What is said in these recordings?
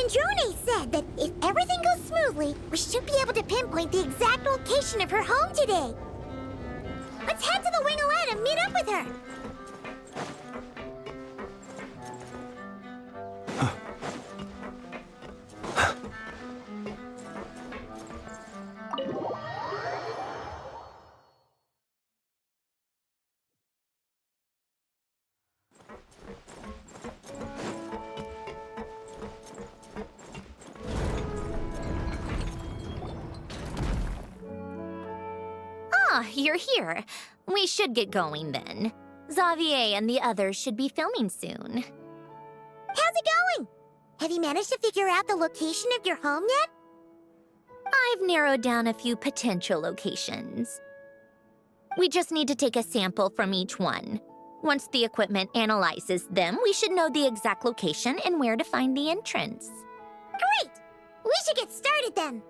Gendrone said that if everything goes smoothly, we should be able to pinpoint the exact location of her home today. Let's head to the Wing-O-Lette and meet up with her. Ah, you're here. We should get going then. Xavier and the others should be filming soon. How's it going? Have you managed to figure out the location of your home yet? I've narrowed down a few potential locations. We just need to take a sample from each one. Once the equipment analyzes them, we should know the exact location and where to find the entrance. Great! We should get started then.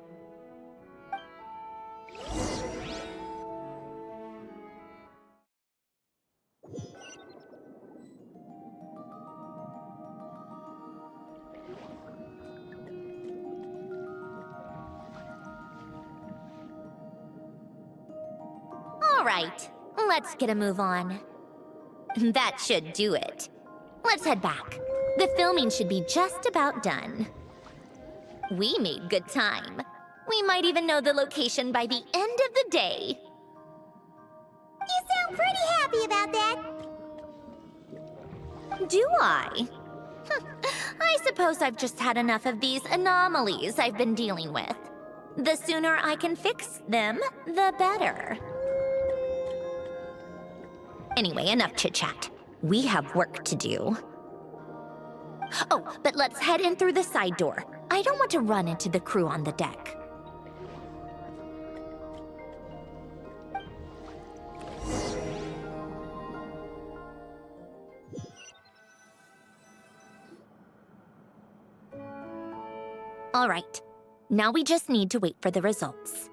All right, let's get a move on. That should do it. Let's head back. The filming should be just about done. We made good time. We might even know the location by the end of the day. You sound pretty happy about that. Do I? I suppose I've just had enough of these anomalies I've been dealing with. The sooner I can fix them, the better. Anyway, enough chit-chat. We have work to do. Oh, but let's head in through the side door. I don't want to run into the crew on the deck. All right, now we just need to wait for the results.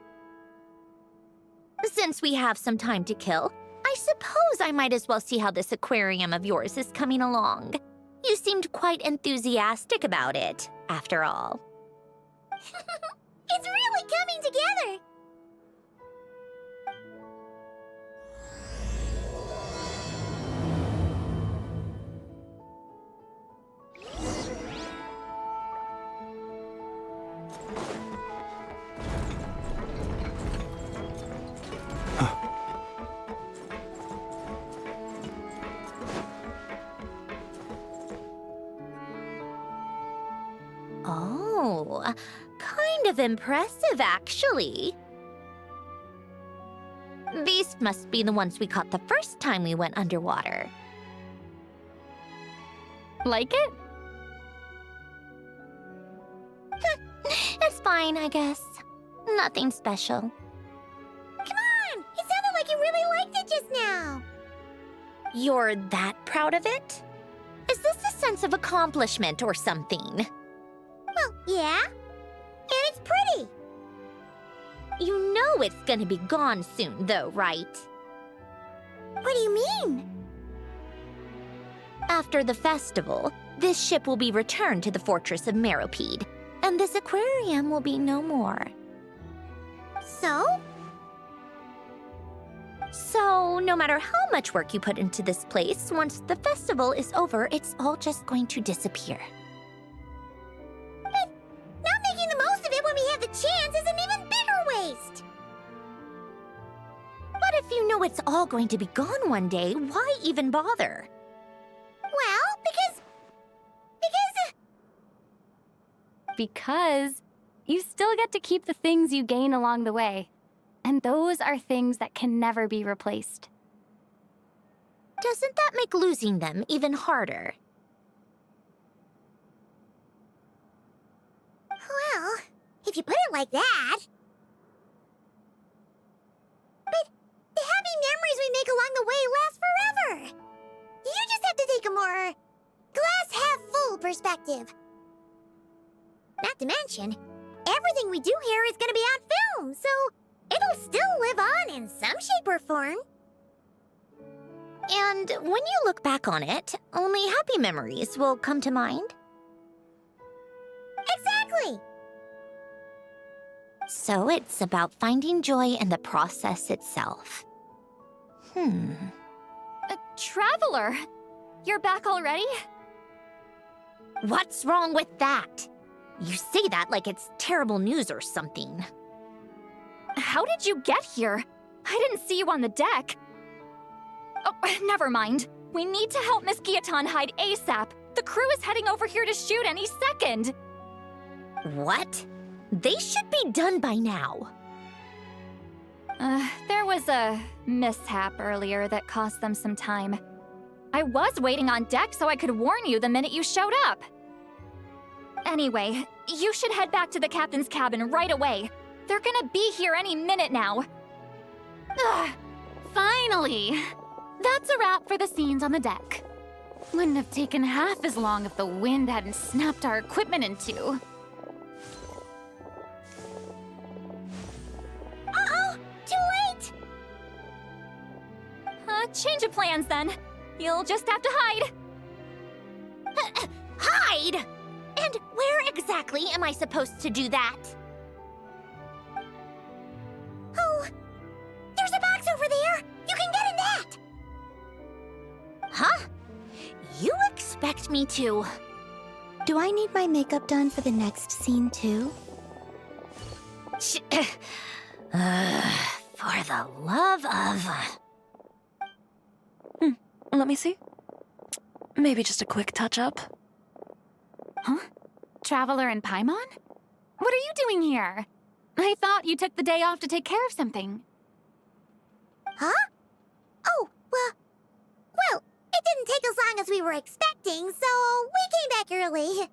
Since we have some time to kill, I suppose I might as well see how this aquarium of yours is coming along. You seemed quite enthusiastic about it, after all. It's really coming together. Oh, kind of impressive, actually. These must be the ones we caught the first time we went underwater. Like it? It's fine, I guess. Nothing special. Come on! It sounded like you really liked it just now. You're that proud of it? Is this a sense of accomplishment or something? Well, yeah. And it's pretty. You know it's gonna be gone soon, though, right? What do you mean? After the festival, this ship will be returned to the fortress of Meropide, and this aquarium will be no more. So? So, no matter how much work you put into this place, once the festival is over, it's all just going to disappear. But not making the most of it when we have the chance is an even bigger waste. But if you know it's all going to be gone one day, why even bother? Well, Because you still get to keep the things you gain along the way. And those are things that can never be replaced. Doesn't that make losing them even harder? well, if you put it like that. But the happy memories we make along the way last forever. You just have to take a more glass-half-full perspective. Not to mention, everything we do here is gonna be on film, so it'll still live on in some shape or form. And when you look back on it, only happy memories will come to mind? So it's about finding joy in the process itself. Traveler! You're back already? What's wrong with that? You say that like it's terrible news or something. How did you get here? I didn't see you on the deck. Oh, never mind. We need to help Miss Guillotin hide ASAP. The crew is heading over here to shoot any second. What? They should be done by now. There was a mishap earlier that cost them some time. I was waiting on deck so I could warn you the minute you showed up. Anyway, you should head back to the captain's cabin right away. They're gonna be here any minute now. Ugh, finally! That's a wrap for the scenes on the deck. Wouldn't have taken half as long if the wind hadn't snapped our equipment in two. Uh-oh! Too late! Change of plans then. You'll just have to hide. Hide? And where exactly am I supposed to do that? Oh, there's a box over there! You can get in that! Huh? You expect me to... Do I need my makeup done for the next scene too? For the love of... Let me see. Maybe just a quick touch-up. Huh? Traveler and Paimon? What are you doing here? I thought you took the day off to take care of something. Huh? Oh, well, it didn't take as long as we were expecting, so we came back early.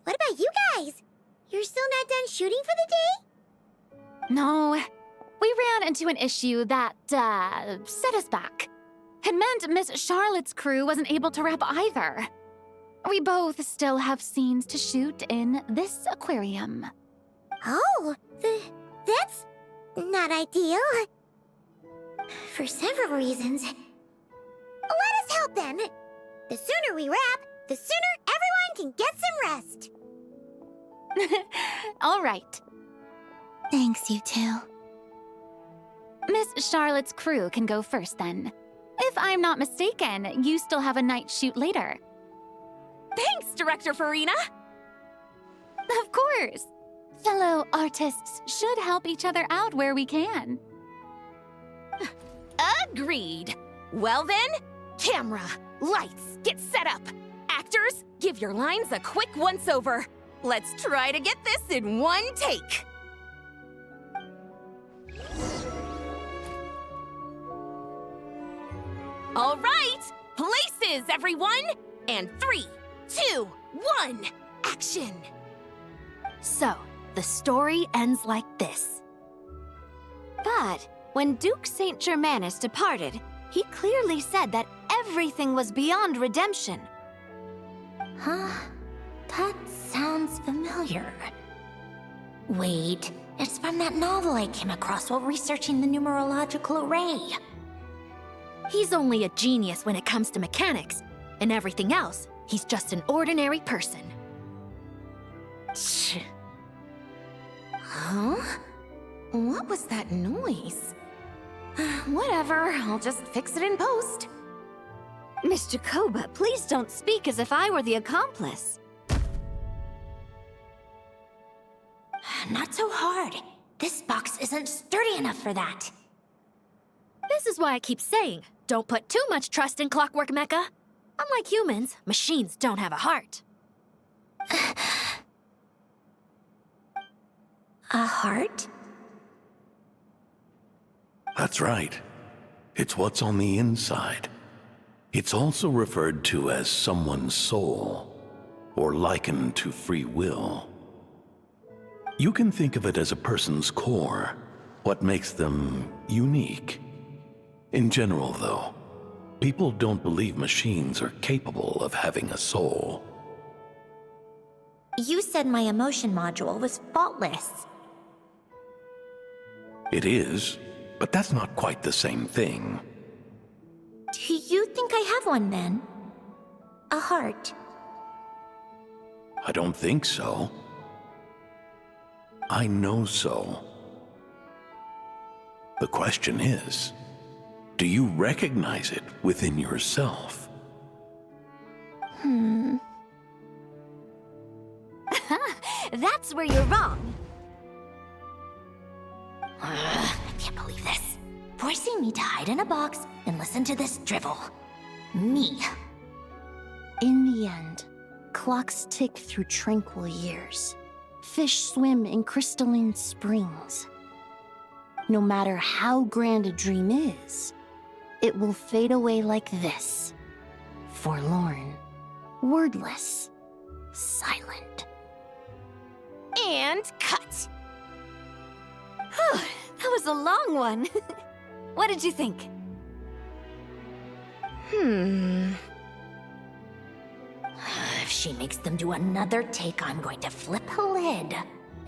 What about you guys? You're still not done shooting for the day? No, we ran into an issue that, set us back. It meant Miss Charlotte's crew wasn't able to wrap either. We both still have scenes to shoot in this aquarium. Oh, that's not ideal. For several reasons. Let us help then. The sooner we wrap, the sooner everyone can get some rest. All right. Thanks, you two. Miss Charlotte's crew can go first then. If I'm not mistaken, you still have a night shoot later. Thanks, Director Farina! Of course. Fellow artists should help each other out where we can. Agreed. Well then, camera, lights, get set up. Actors, give your lines a quick once-over. Let's try to get this in one take. All right, places, everyone. And 3, 2, 1, action. So, the story ends like this. But when Duke Saint Germanus departed, he clearly said that everything was beyond redemption. Huh? That sounds familiar. Wait, it's from that novel I came across while researching the numerological array. He's only a genius when it comes to mechanics, and everything else, he's just an ordinary person. Huh? What was that noise? Whatever, I'll just fix it in post. Miss Jacoba, please don't speak as if I were the accomplice. Not so hard. This box isn't sturdy enough for that. This is why I keep saying, don't put too much trust in Clockwork Mecha. Unlike humans, machines don't have a heart. A heart? That's right. It's what's on the inside. It's also referred to as someone's soul, or likened to free will. You can think of it as a person's core, what makes them unique. In general, though, people don't believe machines are capable of having a soul. You said my emotion module was faultless. It is, but that's not quite the same thing. Do you think I have one then? A heart? I don't think so. I know so. The question is, do you recognize it within yourself? That's where you're wrong. I can't believe this. Forcing me to hide in a box and listen to this drivel. Me. In the end, clocks tick through tranquil years. Fish swim in crystalline springs. No matter how grand a dream is, it will fade away like this. Forlorn, wordless, silent. And cut. That was a long one. What did you think? If she makes them do another take, I'm going to flip a lid.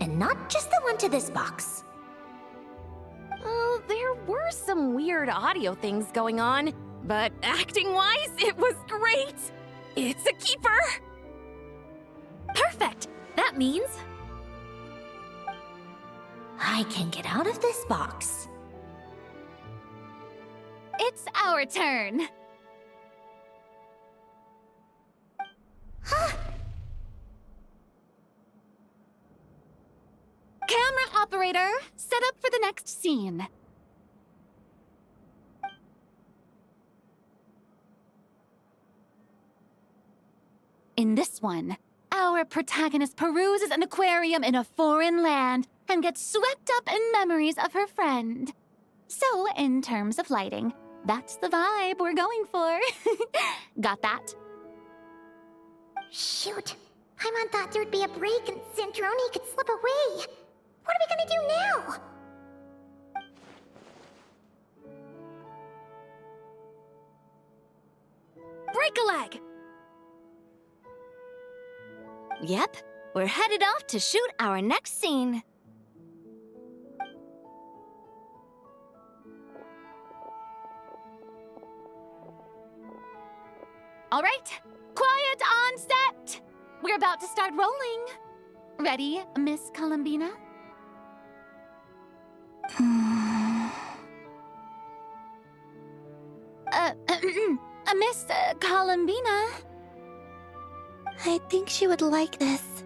And not just the one to this box. There were some weird audio things going on, but acting-wise, it was great. It's a keeper. Perfect! That means I can get out of this box. it's our turn. Camera operator, set up for the next scene. In this one, our protagonist peruses an aquarium in a foreign land and gets swept up in memories of her friend. So, in terms of lighting, that's the vibe we're going for. Got that? Shoot. Paimon thought there'd be a break and Santoroni could slip away. What are we gonna do now? Break a leg! Yep, we're headed off to shoot our next scene. All right, quiet on set. We're about to start rolling. Ready, Miss Columbina? Miss Columbina? I think she would like this.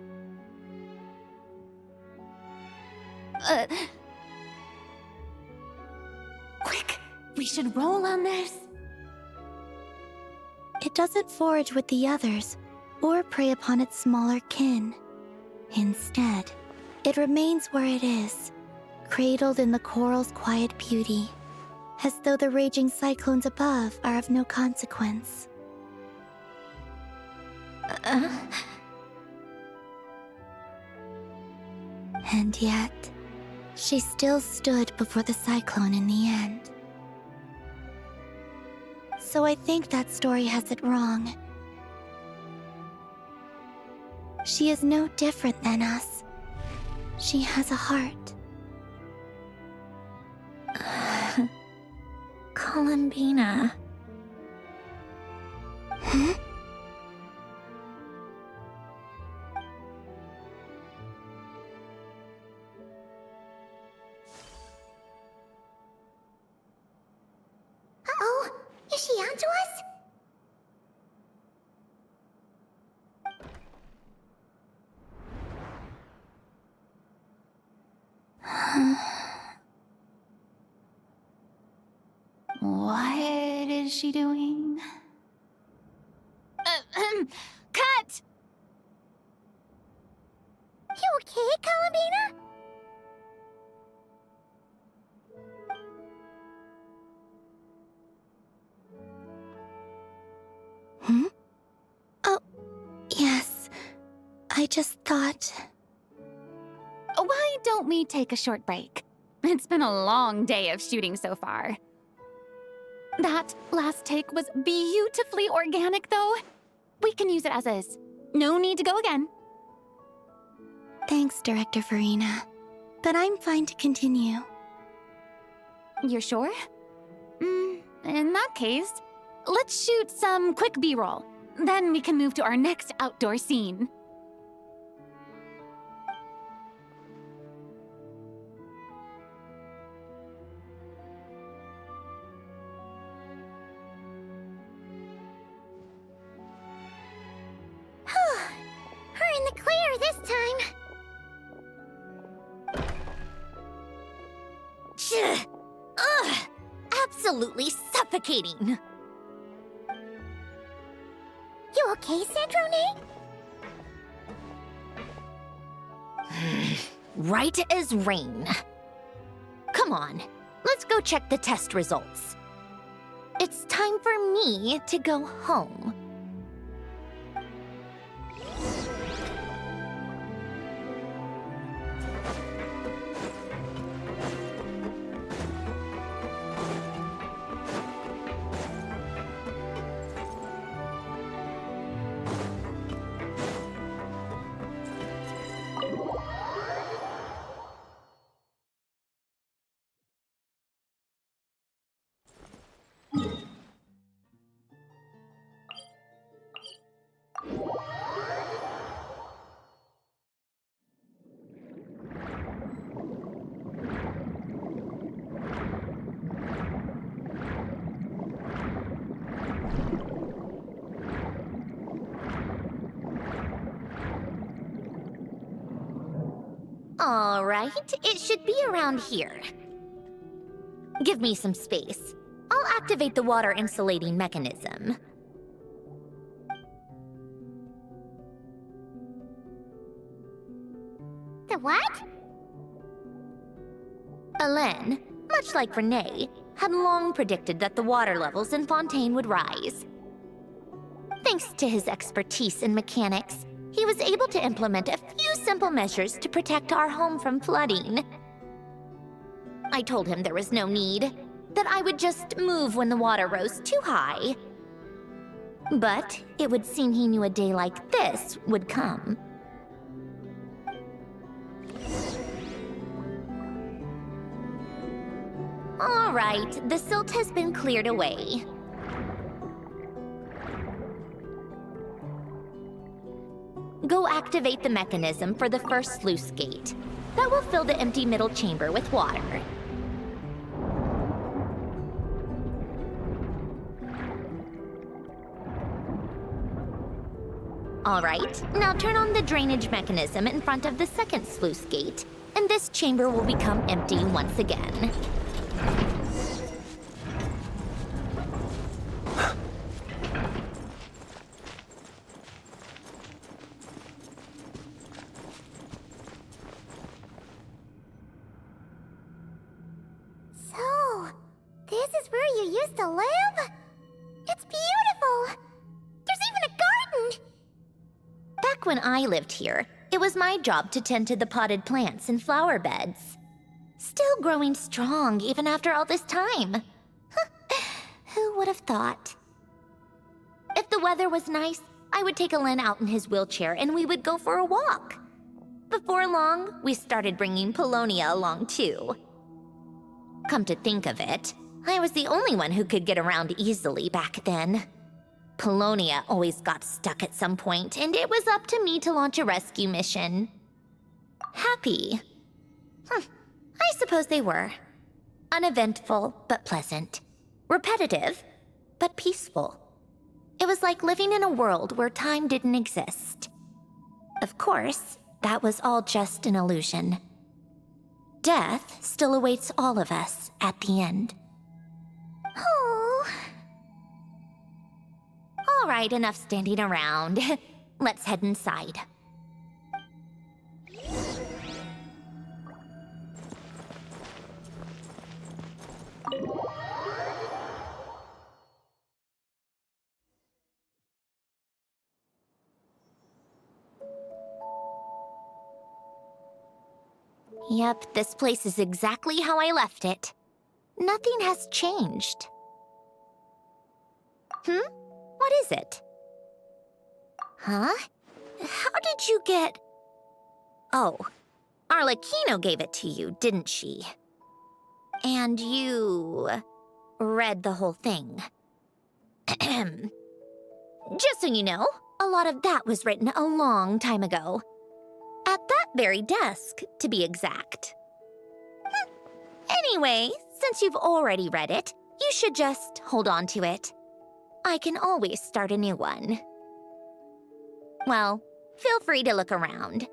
Quick, we should roll on this. It doesn't forage with the others, or prey upon its smaller kin. Instead, it remains where it is, cradled in the coral's quiet beauty, as though the raging cyclones above are of no consequence. And yet, she still stood before the cyclone in the end. So I think that story has it wrong. She is no different than us. She has a heart. Columbina. Uh-oh, is she onto us? What is she doing? Cut! You okay, Columbina? Oh, yes. I just thought... Why don't we take a short break? It's been a long day of shooting so far. That last take was beautifully organic, though. We can use it as is. No need to go again. Thanks, Director Farina. But I'm fine to continue. You're sure? In that case, let's shoot some quick B-roll. Then we can move to our next outdoor scene. absolutely suffocating. You okay, Sandrone? Right as rain. Come on, let's go check the test results. It's time for me to go home. All right, it should be around here. Give me some space. I'll activate the water insulating mechanism. The what? Hélène, much like Renee, had long predicted that the water levels in Fontaine would rise. Thanks to his expertise in mechanics, he was able to implement a few simple measures to protect our home from flooding. I told him there was no need, that I would just move when the water rose too high. But it would seem he knew a day like this would come. All right, the silt has been cleared away. Go activate the mechanism for the first sluice gate. That will fill the empty middle chamber with water. All right, now turn on the drainage mechanism in front of the second sluice gate, and this chamber will become empty once again. So, this is where you used to live? It's beautiful! There's even a garden! Back when I lived here, it was my job to tend to the potted plants and flower beds. Still growing strong even after all this time. Who would have thought? If the weather was nice, I would take Hélène out in his wheelchair and we would go for a walk. Before long, we started bringing Polonia along too. Come to think of it, I was the only one who could get around easily back then. Polonia always got stuck at some point, and it was up to me to launch a rescue mission. Happy. I suppose they were. Uneventful, but pleasant. Repetitive, but peaceful. It was like living in a world where time didn't exist. Of course, that was all just an illusion. Death still awaits all of us at the end. Oh. All right, enough standing around. Let's head inside. Yep, this place is exactly how I left it. Nothing has changed. What is it? Huh? How did you get... Oh, Arlecchino gave it to you, didn't she? And you... read the whole thing. Just so you know, a lot of that was written a long time ago. At that very desk, to be exact. Anyway, since you've already read it, you should just hold on to it. I can always start a new one. Well, feel free to look around.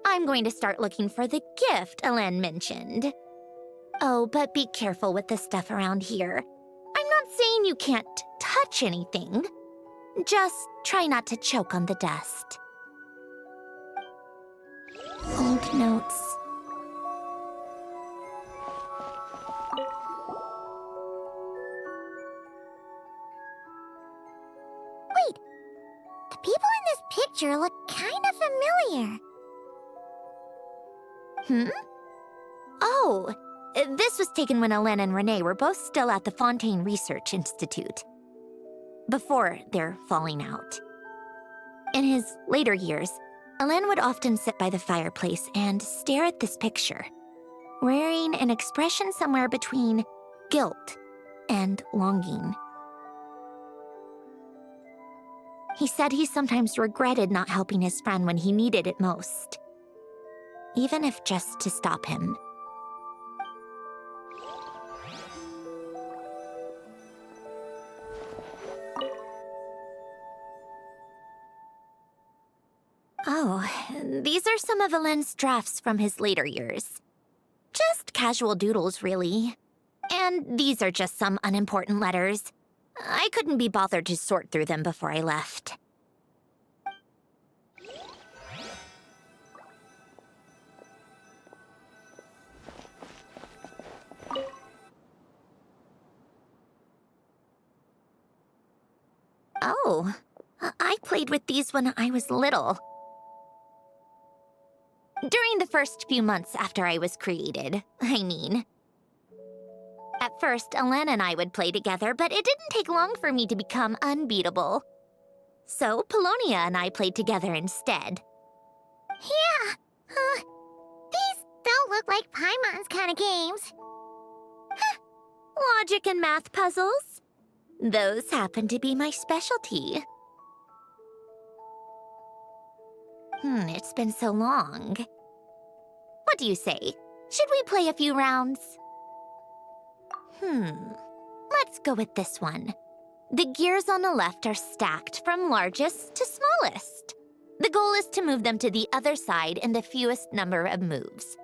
I'm going to start looking for the gift Hélène mentioned. Oh, but be careful with the stuff around here. saying you can't touch anything. Just try not to choke on the dust. Old notes. Wait, the people in this picture look kind of familiar. Oh, this was taken when Hélène and Renee were both still at the Fontaine Research Institute, before their falling out. In his later years, Hélène would often sit by the fireplace and stare at this picture, wearing an expression somewhere between guilt and longing. He said he sometimes regretted not helping his friend when he needed it most, even if just to stop him. Oh, these are some of Hélène's drafts from his later years. Just casual doodles, really. And these are just some unimportant letters. I couldn't be bothered to sort through them before I left. Oh, I played with these when I was little. During the first few months after I was created, I mean. At first, Hélène and I would play together, but it didn't take long for me to become unbeatable. So, Polonia and I played together instead. Yeah, these don't look like Paimon's kind of games. Logic and math puzzles? Those happen to be my specialty. It's been so long. What do you say? Should we play a few rounds? Let's go with this one. The gears on the left are stacked from largest to smallest. The goal is to move them to the other side in the fewest number of moves.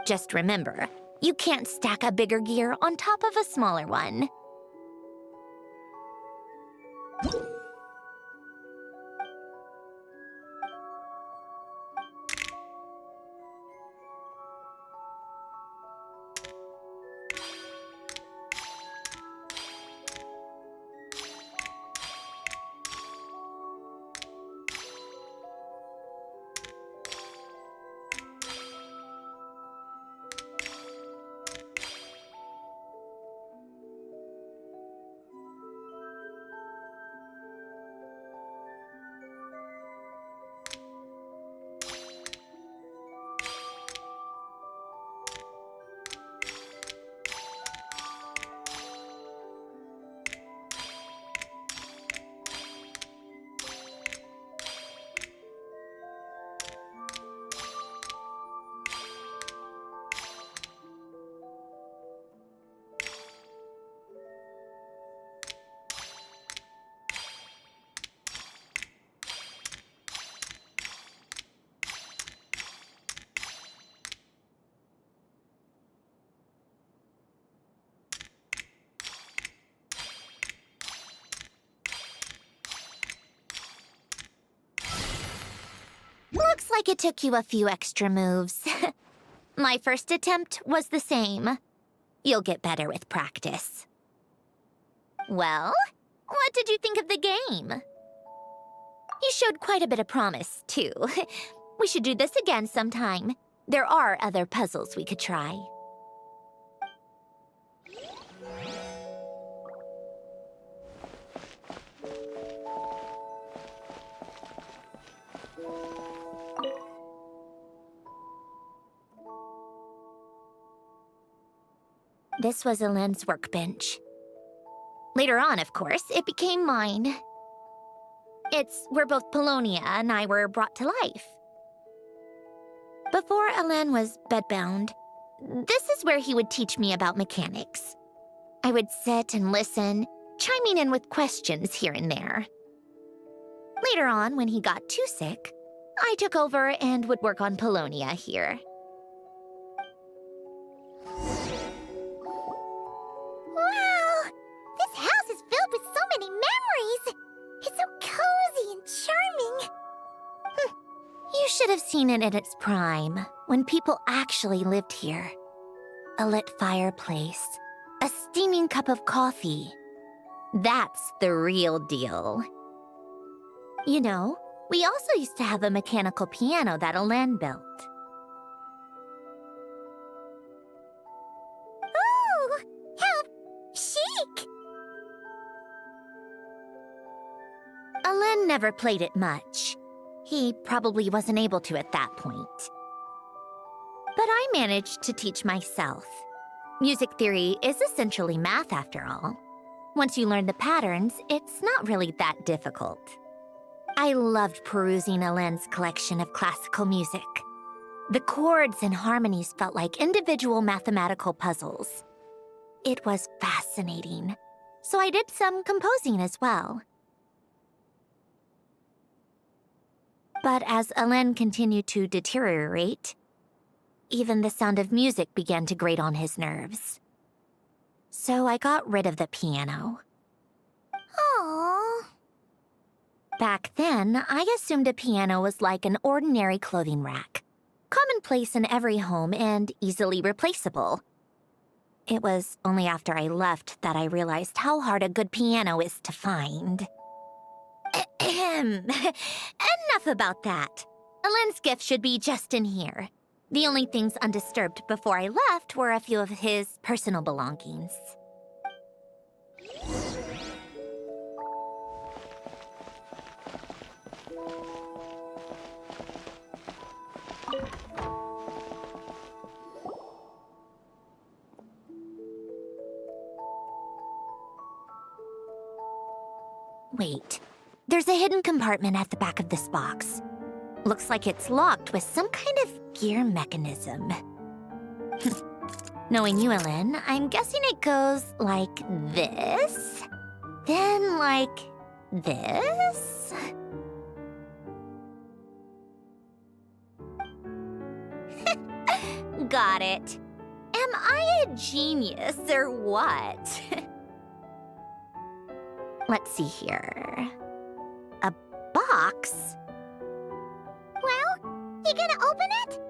Just remember, you can't stack a bigger gear on top of a smaller one. Looks like it took you a few extra moves. My first attempt was the same. You'll get better with practice. Well, what did you think of the game? You showed quite a bit of promise, too. We should do this again sometime. There are other puzzles we could try. This was Hélène's workbench. Later on, of course, it became mine. It's where both Polonia and I were brought to life. Before Hélène was bedbound, this is where he would teach me about mechanics. I would sit and listen, chiming in with questions here and there. Later on, when he got too sick, I took over and would work on Polonia here. Wow, have seen it in its prime, when people actually lived here. A lit fireplace, a steaming cup of coffee. That's the real deal. You know, we also used to have a mechanical piano that Alen built. Ooh, how chic! Alen never played it much. He probably wasn't able to at that point. But I managed to teach myself. Music theory is essentially math after all. Once you learn the patterns, it's not really that difficult. I loved perusing Alen's collection of classical music. The chords and harmonies felt like individual mathematical puzzles. It was fascinating, so I did some composing as well. But as Alen continued to deteriorate, even the sound of music began to grate on his nerves. So I got rid of the piano. Aww. Back then, I assumed a piano was like an ordinary clothing rack, commonplace in every home and easily replaceable. It was only after I left that I realized how hard a good piano is to find. Enough about that. Alen's gift should be just in here. The only things undisturbed before I left were a few of his personal belongings. Wait, there's a hidden compartment at the back of this box. Looks like it's locked with some kind of gear mechanism. Knowing you, Alen, I'm guessing it goes like this, then like this. Got it. Am I a genius or what? Let's see here. A box? Well, you gonna open it?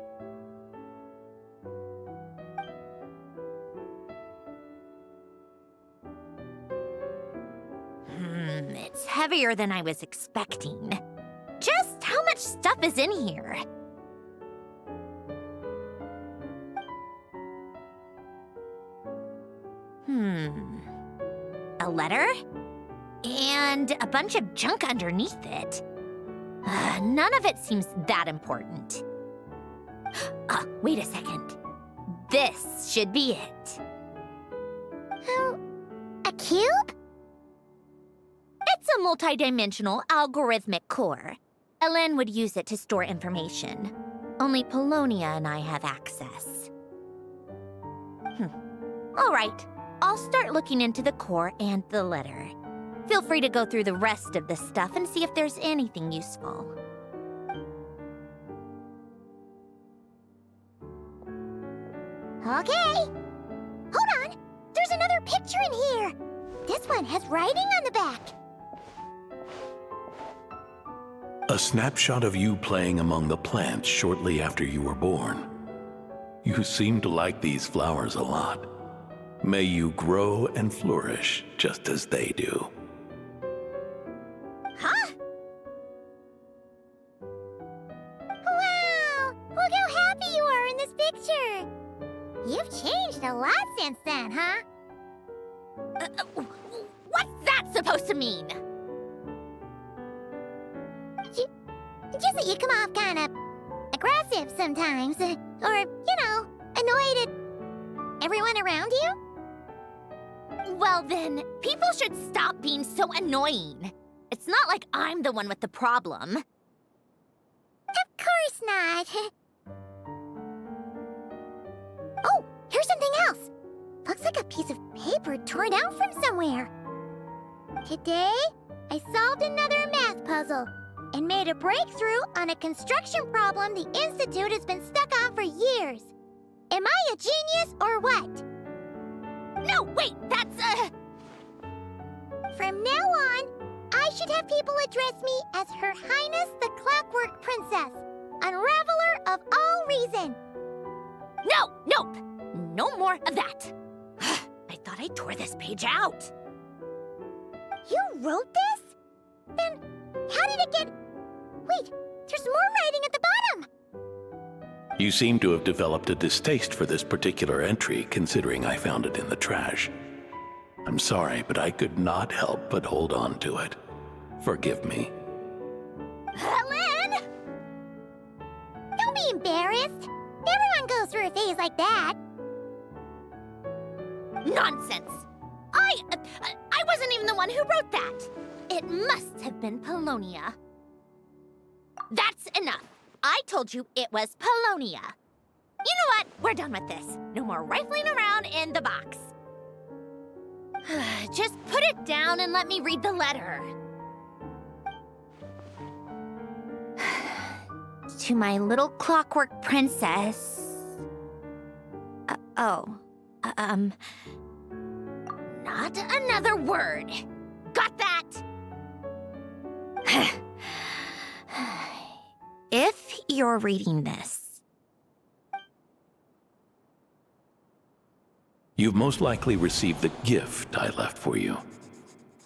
It's heavier than I was expecting. Just how much stuff is in here? A letter? And a bunch of junk underneath it. None of it seems that important. Wait a second. This should be it. A cube? It's a multidimensional algorithmic core. Alen would use it to store information. Only Polonia and I have access. All right, I'll start looking into the core and the letter. Feel free to go through the rest of the stuff and see if there's anything useful. Okay. Hold on. There's another picture in here. This one has writing on the back. A snapshot of you playing among the plants shortly after you were born. You seem to like these flowers a lot. May you grow and flourish just as they do. Huh? Wow! Look how happy you are in this picture. You've changed a lot since then, huh? What's that supposed to mean? Just that you come off kind of aggressive sometimes. Or, you know, annoyed at everyone around you. Well then, people should stop being so annoying. It's not like I'm the one with the problem. Of course not. Oh, here's something else. Looks like a piece of paper torn out from somewhere. Today, I solved another math puzzle and made a breakthrough on a construction problem the Institute has been stuck on for years. Am I a genius or what? No, wait, that's From now on, I should have people address me as Her Highness the Clockwork Princess. unraveler of all reason. Nope. No more of that. I thought I tore this page out. You wrote this? Then how did it get... Wait, there's more writing at the bottom. You seem to have developed a distaste for this particular entry, considering I found it in the trash. I'm sorry, but I could not help but hold on to it. Forgive me. Lynn! Don't be embarrassed. Everyone goes through a phase like that. Nonsense! I wasn't even the one who wrote that. It must have been Polonia. That's enough. I told you it was Polonia. You know what? We're done with this. No more rifling around in the box. Just put it down and let me read the letter. To my little clockwork princess. Not another word. Got that? If you're reading this, You've most likely received the gift I left for you.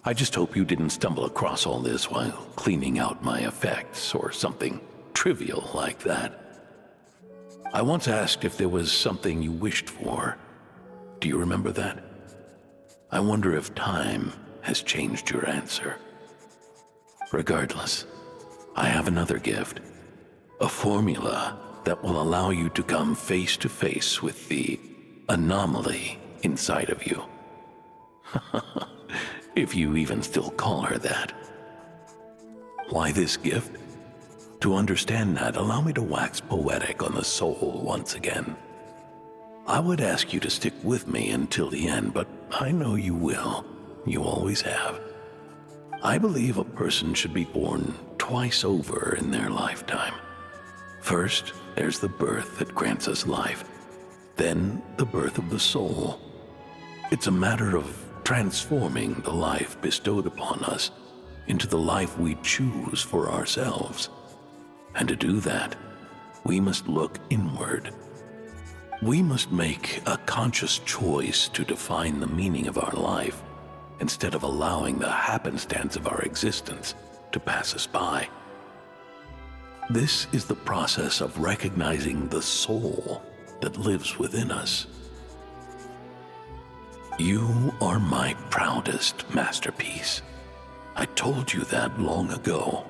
I just hope you didn't stumble across all this while cleaning out my effects or something trivial like that. I once asked if there was something you wished for. Do you remember that? I wonder if time has changed your answer. Regardless, I have another gift. A formula that will allow you to come face to face with the anomaly inside of you. If you even still call her that. Why this gift? To understand that, allow me to wax poetic on the soul once again. I would ask you to stick with me until the end, but I know you will. You always have. I believe a person should be born twice over in their lifetime. First, there's the birth that grants us life. Then, the birth of the soul. It's a matter of transforming the life bestowed upon us into the life we choose for ourselves. And to do that, we must look inward. We must make a conscious choice to define the meaning of our life instead of allowing the happenstance of our existence to pass us by. This is the process of recognizing the soul that lives within us. You are my proudest masterpiece. I told you that long ago.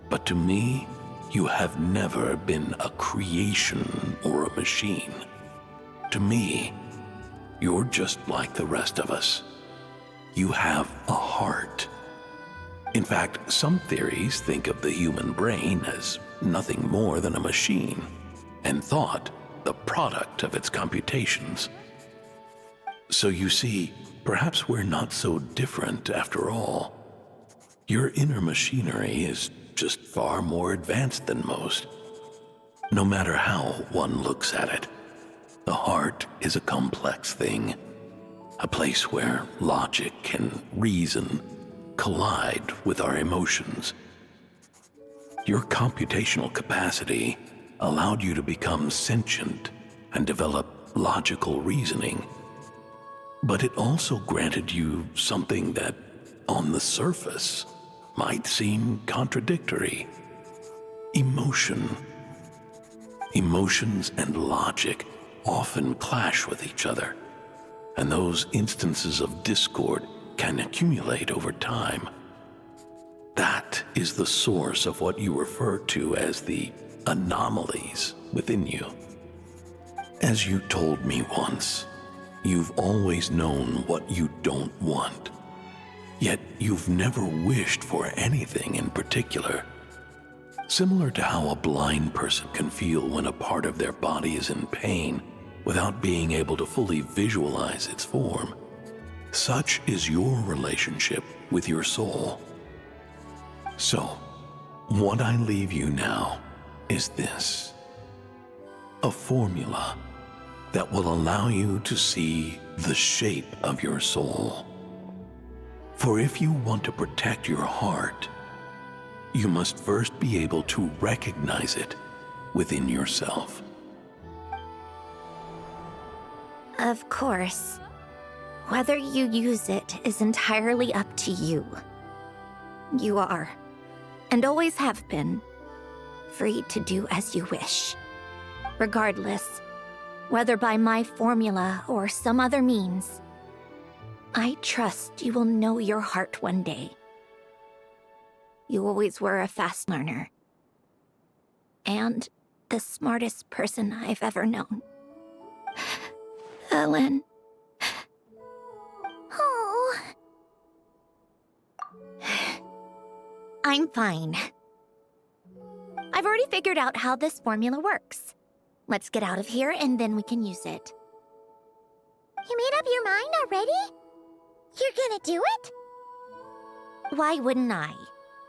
But to me, you have never been a creation or a machine. To me, you're just like the rest of us. You have a heart. In fact, some theories think of the human brain as nothing more than a machine, and thought the product of its computations. So you see, perhaps we're not so different after all. Your inner machinery is just far more advanced than most. No matter how one looks at it, the heart is a complex thing, a place where logic and reason collide with our emotions. Your computational capacity allowed you to become sentient and develop logical reasoning. But it also granted you something that, on the surface, might seem contradictory. Emotion. Emotions and logic often clash with each other, and those instances of discord can accumulate over time. That is the source of what you refer to as the anomalies within you. As you told me once, you've always known what you don't want. Yet you've never wished for anything in particular. Similar to how a blind person can feel when a part of their body is in pain without being able to fully visualize its form, such is your relationship with your soul. So, what I leave you now is this: a formula that will allow you to see the shape of your soul. For if you want to protect your heart, you must first be able to recognize it within yourself. Of course. Whether you use it is entirely up to you. You are, and always have been, free to do as you wish. Regardless, whether by my formula or some other means, I trust you will know your heart one day. You always were a fast learner. And the smartest person I've ever known. Ellen. Oh. I'm fine. I've already figured out how this formula works. Let's get out of here and then we can use it. You made up your mind already? You're gonna do it? Why wouldn't I?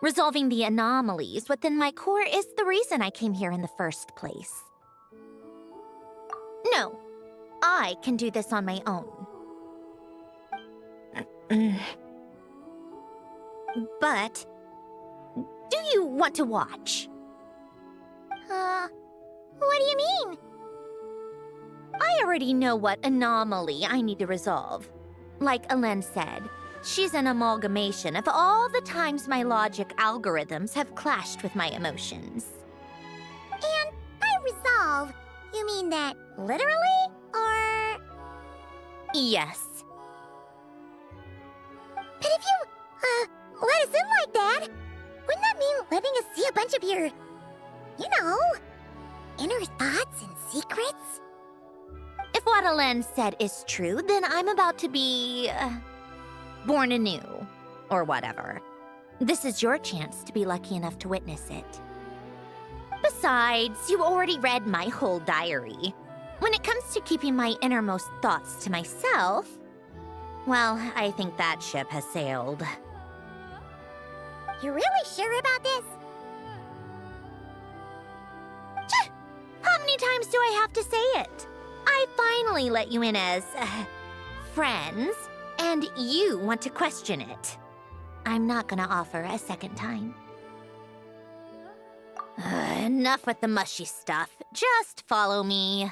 Resolving the anomalies within my core is the reason I came here in the first place. No, I can do this on my own. But, do you want to watch? What do you mean? I already know what anomaly I need to resolve. Like Alen said, she's an amalgamation of all the times my logic algorithms have clashed with my emotions. And by resolve, you mean that literally? Or... Yes. But if you, let us in like that, wouldn't that mean letting us see a bunch of your, you know, inner thoughts and secrets? If what Alen said is true, then I'm about to be... born anew. Or whatever. This is your chance to be lucky enough to witness it. Besides, you already read my whole diary. When it comes to keeping my innermost thoughts to myself, well, I think that ship has sailed. You're really sure about this? How many times do I have to say it? I finally let you in as, friends, and you want to question it. I'm not gonna offer a second time. Enough with the mushy stuff. Just follow me.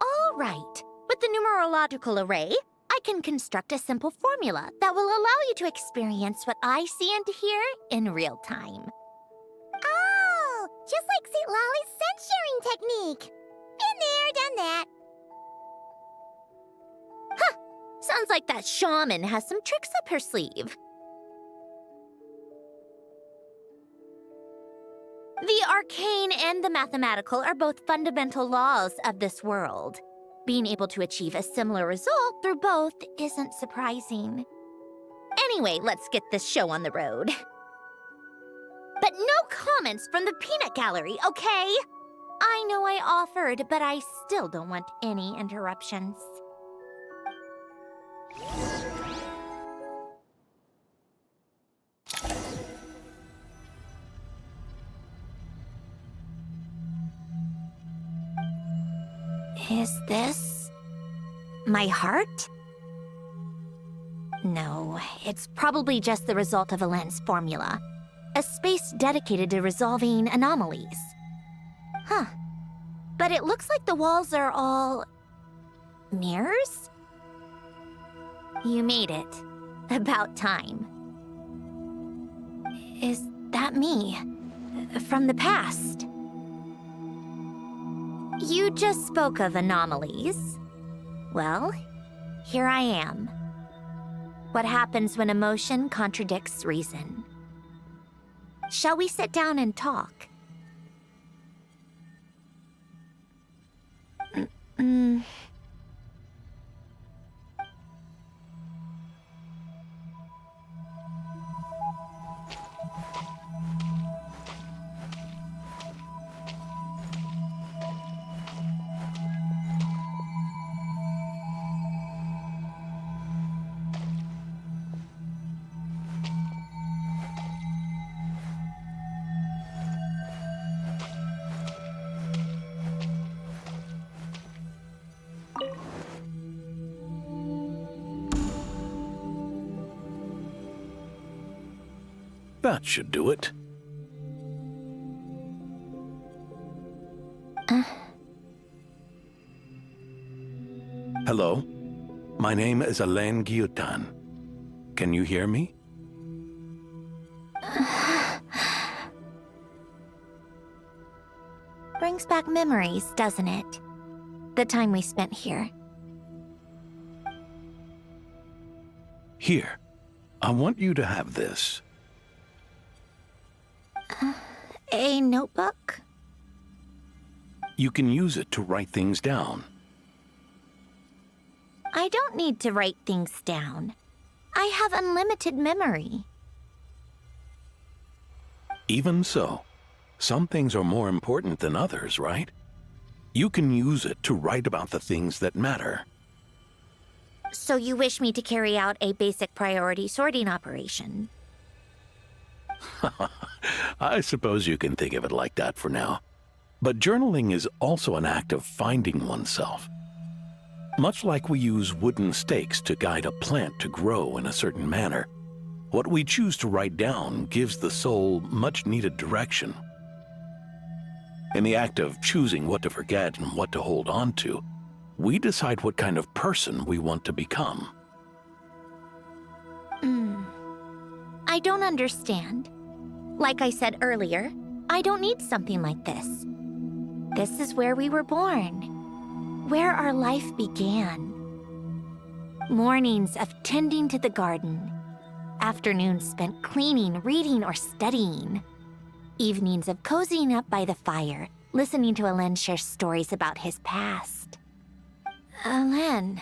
All right. With the numerological array, I can construct a simple formula that will allow you to experience what I see and hear in real time. Oh, just like St. Lolly's scent-sharing technique. Been there, done that. Sounds like that shaman has some tricks up her sleeve. The arcane and the mathematical are both fundamental laws of this world. Being able to achieve a similar result through both isn't surprising. Anyway, let's get this show on the road. But no comments from the peanut gallery, okay? I know I offered, but I still don't want any interruptions. Is this my heart? No, it's probably just the result of Alen's formula. A space dedicated to resolving anomalies. Huh. But it looks like the walls are all... mirrors? You made it. About time. Is that me? From the past? You just spoke of anomalies. Well, here I am. What happens when emotion contradicts reason? Shall we sit down and talk? That should do it. Hello? My name is Alain Guillotin. Can you hear me? Brings back memories, doesn't it? The time we spent here. Here. I want you to have this. A notebook? You can use it to write things down. I don't need to write things down. I have unlimited memory. Even so, some things are more important than others, right? You can use it to write about the things that matter. So you wish me to carry out a basic priority sorting operation? I suppose you can think of it like that for now. But journaling is also an act of finding oneself. Much like we use wooden stakes to guide a plant to grow in a certain manner, what we choose to write down gives the soul much-needed direction. In the act of choosing what to forget and what to hold on to, we decide what kind of person we want to become. I don't understand. Like I said earlier, I don't need something like this. This is where we were born, where our life began. Mornings of tending to the garden, afternoons spent cleaning, reading, or studying, evenings of cozying up by the fire, listening to Alain share stories about his past. Alain.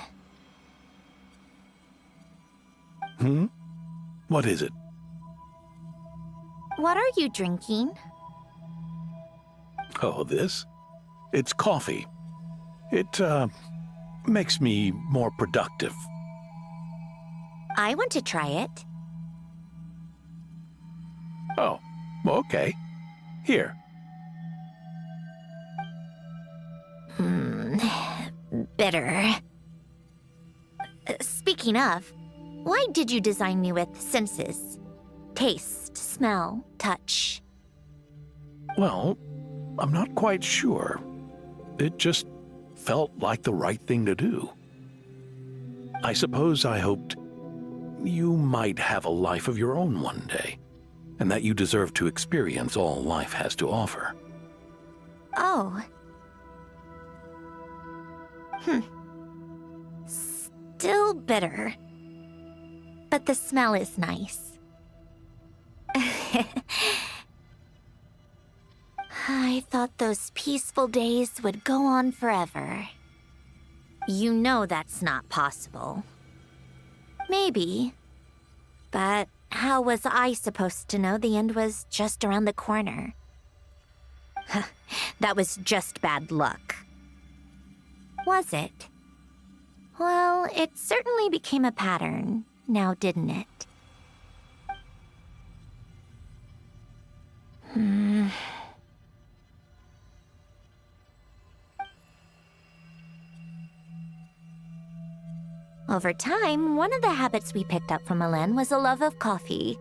What is it? What are you drinking? Oh, this? It's coffee. It, makes me more productive. I want to try it. Oh, okay. Here. Bitter. Speaking of, why did you design me with senses? Taste, smell, touch. Well, I'm not quite sure. It just felt like the right thing to do. I suppose I hoped you might have a life of your own one day, and that you deserve to experience all life has to offer. Oh. Still bitter. But the smell is nice. I thought those peaceful days would go on forever. You know that's not possible. Maybe. But how was I supposed to know the end was just around the corner? That was just bad luck. Was it? Well, it certainly became a pattern, now didn't it? Over time, one of the habits we picked up from Alain was a love of coffee.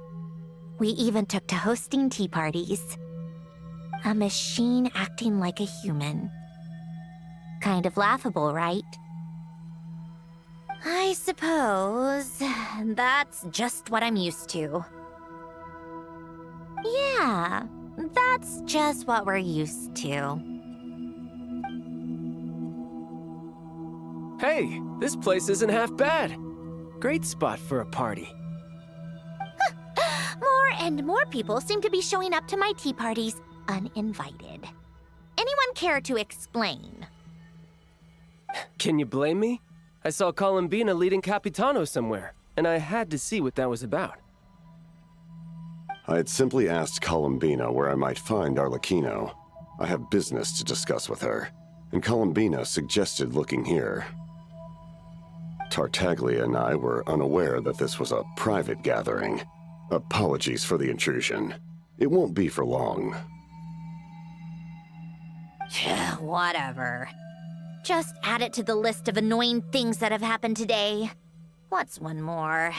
We even took to hosting tea parties. A machine acting like a human. Kind of laughable, right? I suppose that's just what I'm used to. Yeah, that's just what we're used to. Hey, this place isn't half bad. Great spot for a party. More and more people seem to be showing up to my tea parties uninvited. Anyone care to explain? Can you blame me? I saw Columbina leading Capitano somewhere, and I had to see what that was about. I had simply asked Columbina where I might find Arlecchino. I have business to discuss with her, and Columbina suggested looking here. Tartaglia and I were unaware that this was a private gathering. Apologies for the intrusion. It won't be for long. Whatever. Just add it to the list of annoying things that have happened today. What's one more?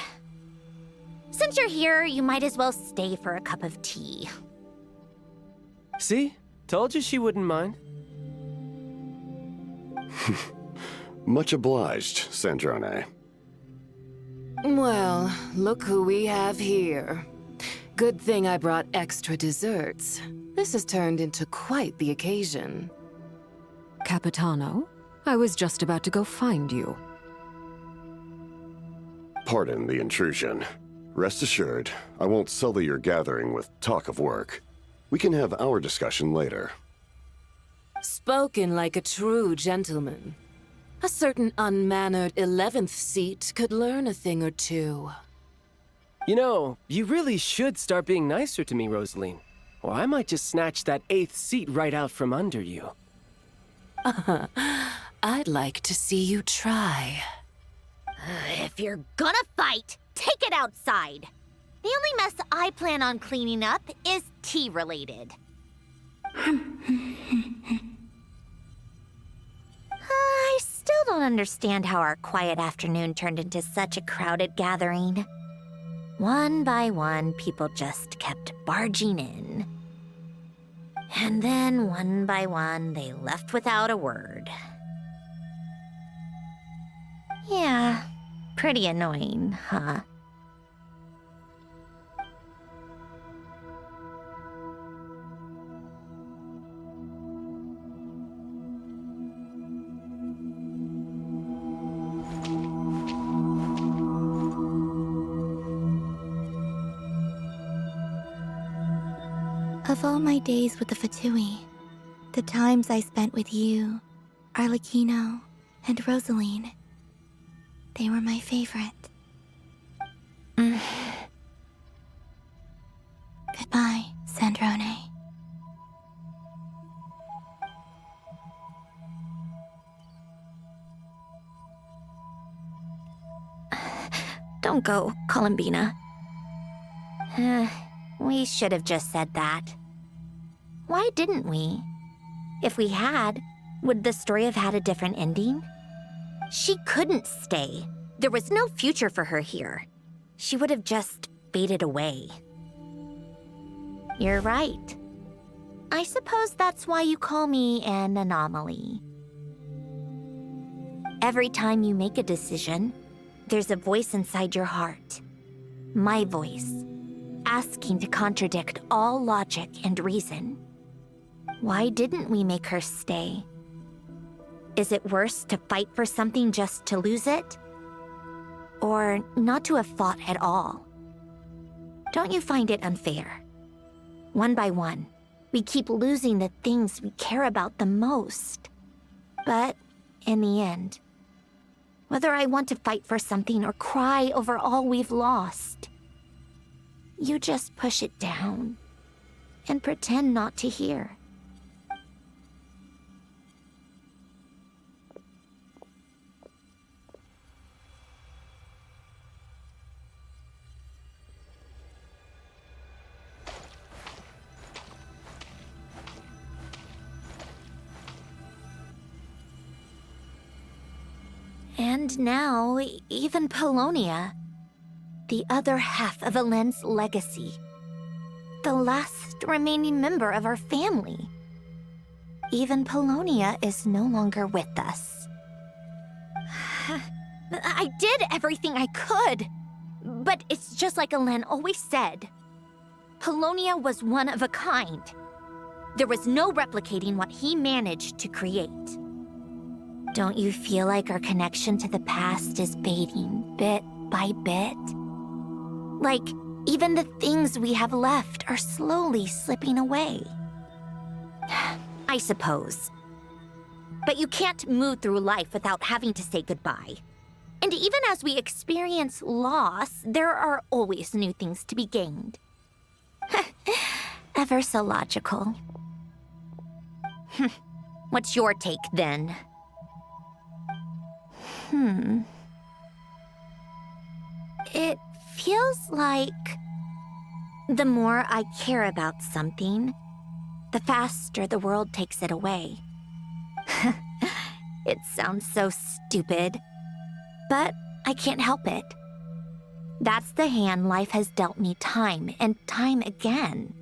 Since you're here, you might as well stay for a cup of tea. See? Told you she wouldn't mind. Much obliged, Sandrone. Well, look who we have here. Good thing I brought extra desserts. This has turned into quite the occasion. Capitano, I was just about to go find you. Pardon the intrusion. Rest assured, I won't sully your gathering with talk of work. We can have our discussion later. Spoken like a true gentleman. A certain unmannered 11th seat could learn a thing or two. You know, you really should start being nicer to me, Rosaline. Or I might just snatch that 8th seat right out from under you. I'd like to see you try. If you're gonna fight, take it outside. The only mess I plan on cleaning up is tea-related. I still don't understand how our quiet afternoon turned into such a crowded gathering. One by one, people just kept barging in. And then, one by one, they left without a word. Yeah, pretty annoying, huh? Of all my days with the Fatui, the times I spent with you, Arlecchino, and Rosaline, they were my favorite. Goodbye, Sandrone. Don't go, Columbina. We should have just said that. Why didn't we? If we had, would the story have had a different ending? She couldn't stay. There was no future for her here. She would have just faded away. You're right. I suppose that's why you call me an anomaly. Every time you make a decision, there's a voice inside your heart. My voice, asking to contradict all logic and reason. Why didn't we make her stay? Is it worse to fight for something just to lose it? Or not to have fought at all? Don't you find it unfair? One by one, we keep losing the things we care about the most. But in the end, whether I want to fight for something or cry over all we've lost, you just push it down and pretend not to hear. And now, even Polonia, the other half of Elend's legacy, the last remaining member of our family. Even Polonia is no longer with us. I did everything I could, but it's just like Elend always said. Polonia was one of a kind. There was no replicating what he managed to create. Don't you feel like our connection to the past is fading bit by bit? Like, even the things we have left are slowly slipping away. I suppose. But you can't move through life without having to say goodbye. And even as we experience loss, there are always new things to be gained. Ever so logical. What's your take, then? It feels like the more I care about something, the faster the world takes it away. It sounds so stupid, but I can't help it. That's the hand life has dealt me time and time again.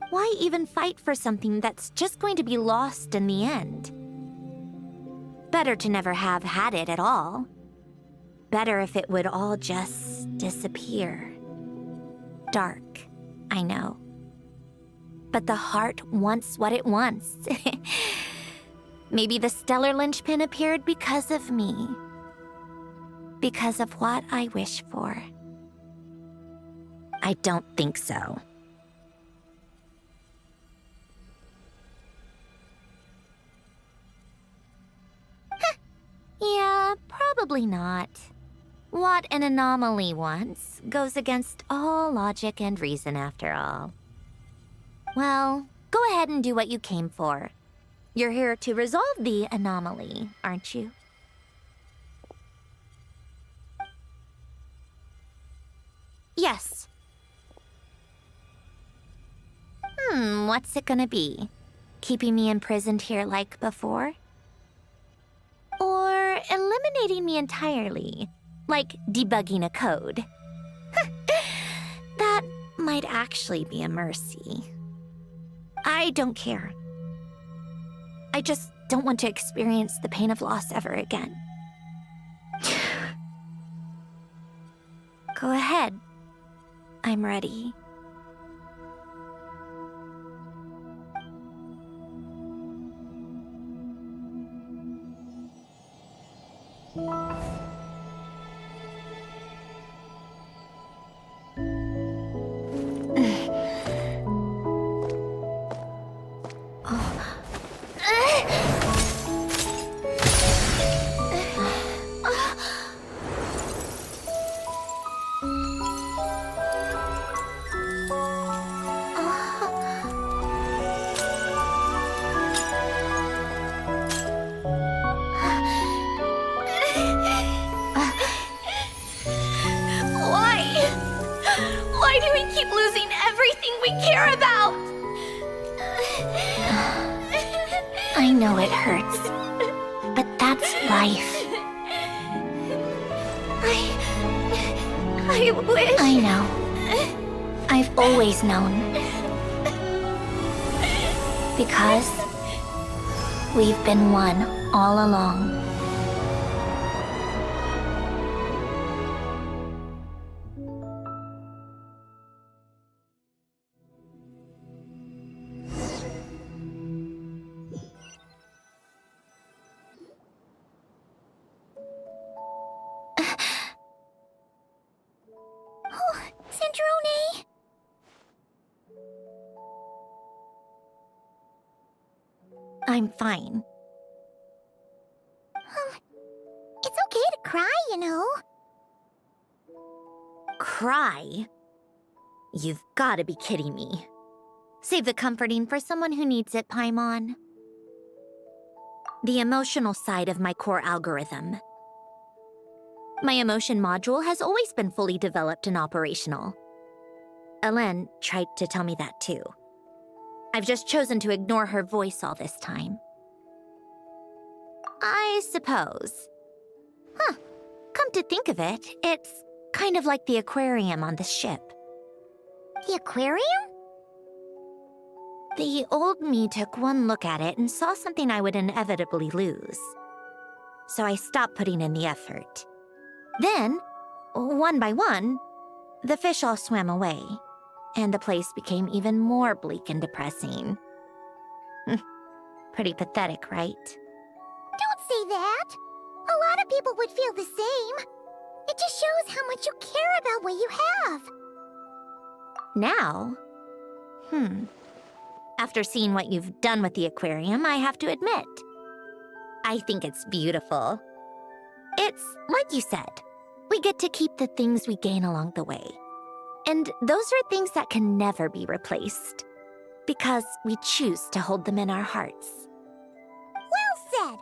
Why even fight for something that's just going to be lost in the end? Better to never have had it at all. Better if it would all just disappear. Dark, I know. But the heart wants what it wants. Maybe the stellar linchpin appeared because of me. Because of what I wish for. I don't think so. Yeah, probably not. What an anomaly wants goes against all logic and reason after all. Well, go ahead and do what you came for. You're here to resolve the anomaly, aren't you? Yes. What's it gonna be? Keeping me imprisoned here like before? Or eliminating me entirely, like debugging a code? That might actually be a mercy. I don't care. I just don't want to experience the pain of loss ever again. Go ahead. I'm ready. Why do we keep losing everything we care about? I know it hurts, but that's life. I wish... I know. I've always known. Because we've been one all along. Centrone! I'm fine. It's okay to cry, you know. Cry? You've gotta be kidding me. Save the comforting for someone who needs it, Paimon. The emotional side of my core algorithm. My emotion module has always been fully developed and operational. Elen tried to tell me that too. I've just chosen to ignore her voice all this time. I suppose. Come to think of it, it's kind of like the aquarium on the ship. The aquarium? The old me took one look at it and saw something I would inevitably lose. So I stopped putting in the effort. Then, one by one, the fish all swam away, and the place became even more bleak and depressing. Pretty pathetic, right? Don't say that. A lot of people would feel the same. It just shows how much you care about what you have. Now? After seeing what you've done with the aquarium, I have to admit, I think it's beautiful. It's like you said, we get to keep the things we gain along the way. And those are things that can never be replaced, because we choose to hold them in our hearts. Well said.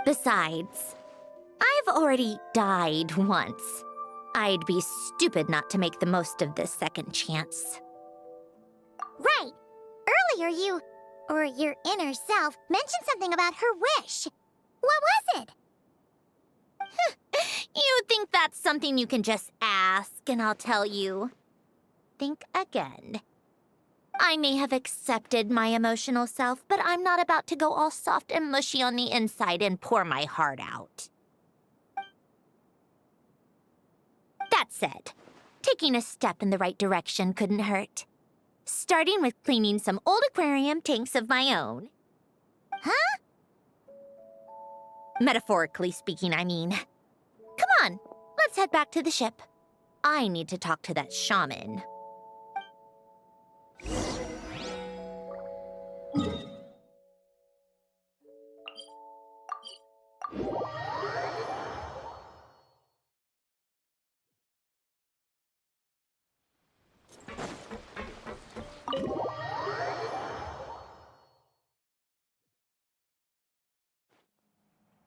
Besides, I've already died once. I'd be stupid not to make the most of this second chance. Right. Earlier you, or your inner self, mentioned something about her wish. What was it? You think that's something you can just ask, and I'll tell you. Think again. I may have accepted my emotional self, but I'm not about to go all soft and mushy on the inside and pour my heart out. That said, taking a step in the right direction couldn't hurt. Starting with cleaning some old aquarium tanks of my own. Huh? Metaphorically speaking, I mean. Come on, let's head back to the ship. I need to talk to that shaman.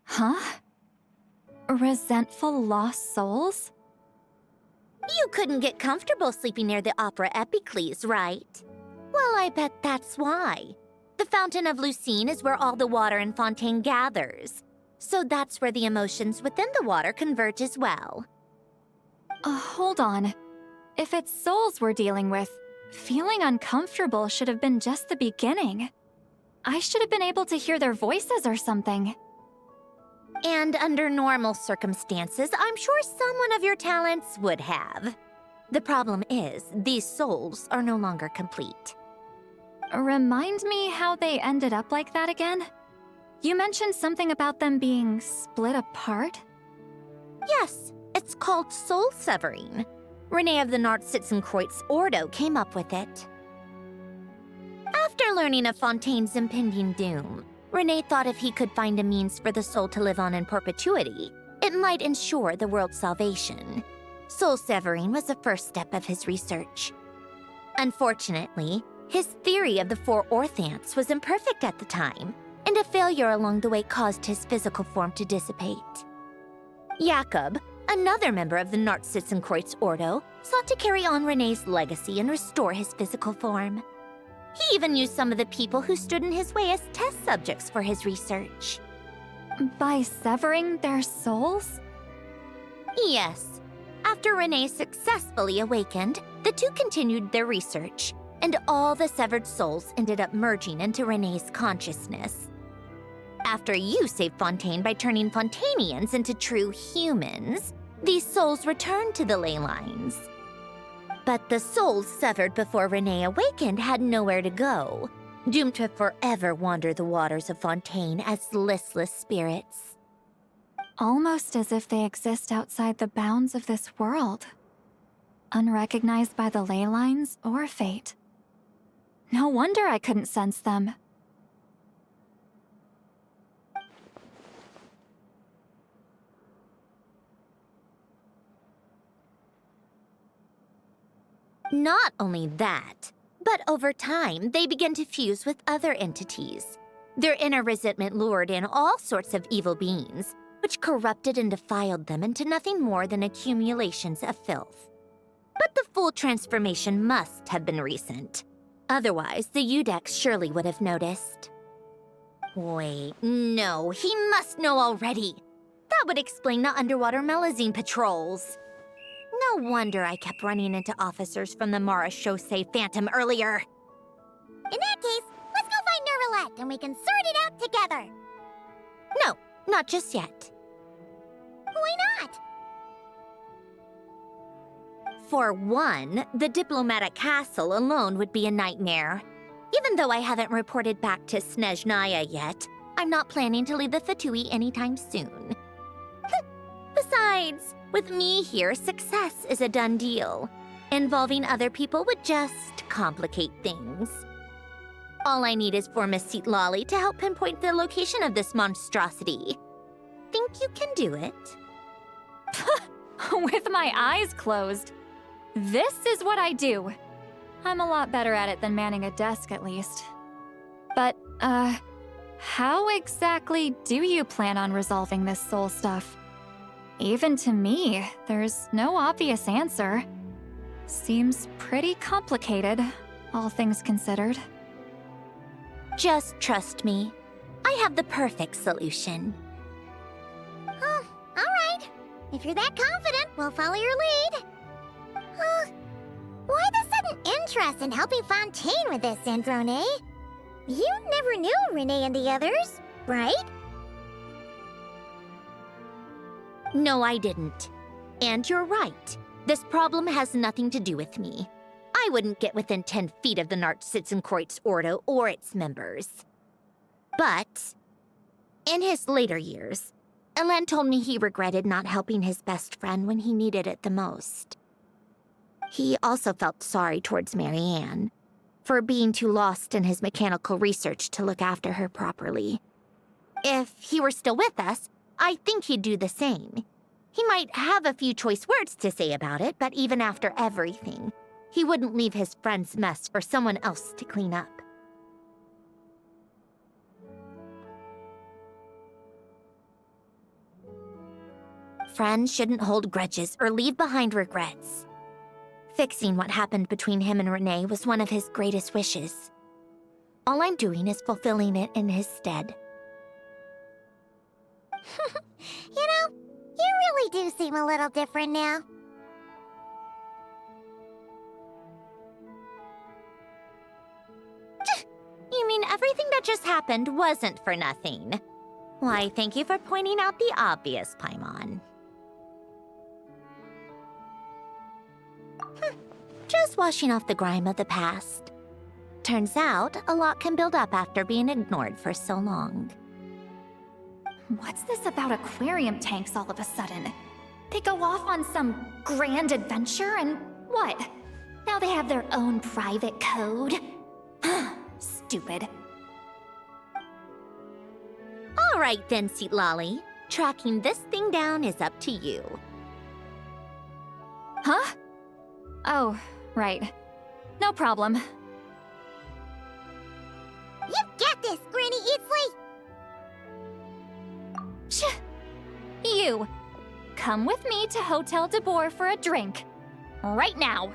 Huh? Resentful lost souls? You couldn't get comfortable sleeping near the Opera Epicles, right? Well, I bet that's why. The Fountain of Lucine is where all the water in Fontaine gathers. So that's where the emotions within the water converge as well. Hold on. If it's souls we're dealing with, feeling uncomfortable should have been just the beginning. I should have been able to hear their voices or something. And under normal circumstances, I'm sure someone of your talents would have. The problem is, these souls are no longer complete. Remind me how they ended up like that again? You mentioned something about them being split apart? Yes, it's called soul severing. Renee of the Nartsitzenkreuz Ordo came up with it. After learning of Fontaine's impending doom, Renee thought if he could find a means for the soul to live on in perpetuity, it might ensure the world's salvation. Soul severing was the first step of his research. Unfortunately, his theory of the four orthants was imperfect at the time, and a failure along the way caused his physical form to dissipate. Jakob, another member of the Nartsitzenkreuz Ordo, sought to carry on Renee's legacy and restore his physical form. He even used some of the people who stood in his way as test subjects for his research. By severing their souls? Yes. After Renee successfully awakened, the two continued their research, and all the severed souls ended up merging into Renee's consciousness. After you saved Fontaine by turning Fontainians into true humans, these souls returned to the ley lines. But the souls severed before Renee awakened had nowhere to go, doomed to forever wander the waters of Fontaine as listless spirits. Almost as if they exist outside the bounds of this world. Unrecognized by the ley lines or fate. No wonder I couldn't sense them. Not only that, but over time, they began to fuse with other entities. Their inner resentment lured in all sorts of evil beings, which corrupted and defiled them into nothing more than accumulations of filth. But the full transformation must have been recent. Otherwise, the Udex surely would have noticed. Wait, no, he must know already. That would explain the underwater Melazine patrols. No wonder I kept running into officers from the Marechaussee Phantom earlier. In that case, let's go find Nervalette and we can sort it out together. No, not just yet. Why not? For one, the diplomatic castle alone would be a nightmare. Even though I haven't reported back to Snezhnaya yet, I'm not planning to leave the Fatui anytime soon. Besides, with me here, success is a done deal. Involving other people would just complicate things. All I need is for Miss Lolly to help pinpoint the location of this monstrosity. Think you can do it? With my eyes closed. This is what I do. I'm a lot better at it than manning a desk, at least. But, how exactly do you plan on resolving this soul stuff? Even to me, there's no obvious answer. Seems pretty complicated, all things considered. Just trust me. I have the perfect solution. If you're that confident, we'll follow your lead. Why the sudden interest in helping Fontaine with this, Androne? You never knew Renee and the others, right? No, I didn't. And you're right. This problem has nothing to do with me. I wouldn't get within 10 feet of the Nartsitzenkreuz Ordo or its members. But, in his later years, Elen told me he regretted not helping his best friend when he needed it the most. He also felt sorry towards Marianne for being too lost in his mechanical research to look after her properly. If he were still with us, I think he'd do the same. He might have a few choice words to say about it, but even after everything, he wouldn't leave his friend's mess for someone else to clean up. Friends shouldn't hold grudges or leave behind regrets. Fixing what happened between him and Renee was one of his greatest wishes. All I'm doing is fulfilling it in his stead. You know, you really do seem a little different now. You mean everything that just happened wasn't for nothing? Why, thank you for pointing out the obvious, Paimon. Just washing off the grime of the past. Turns out, a lot can build up after being ignored for so long. What's this about aquarium tanks all of a sudden? They go off on some grand adventure and what? Now they have their own private code? Stupid. All right then, Seatlolly. Tracking this thing down is up to you. Huh? Oh, right. No problem. You got this, Granny Eatsley! You, come with me to Hotel de Boer for a drink. Right now.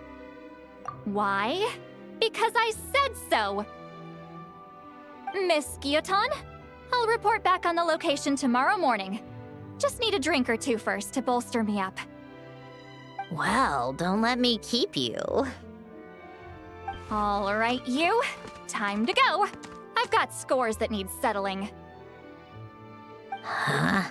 Why? Because I said so. Miss Guillotin, I'll report back on the location tomorrow morning. Just need a drink or two first to bolster me up. Well, don't let me keep you. All right, you. Time to go. I've got scores that need settling. Huh?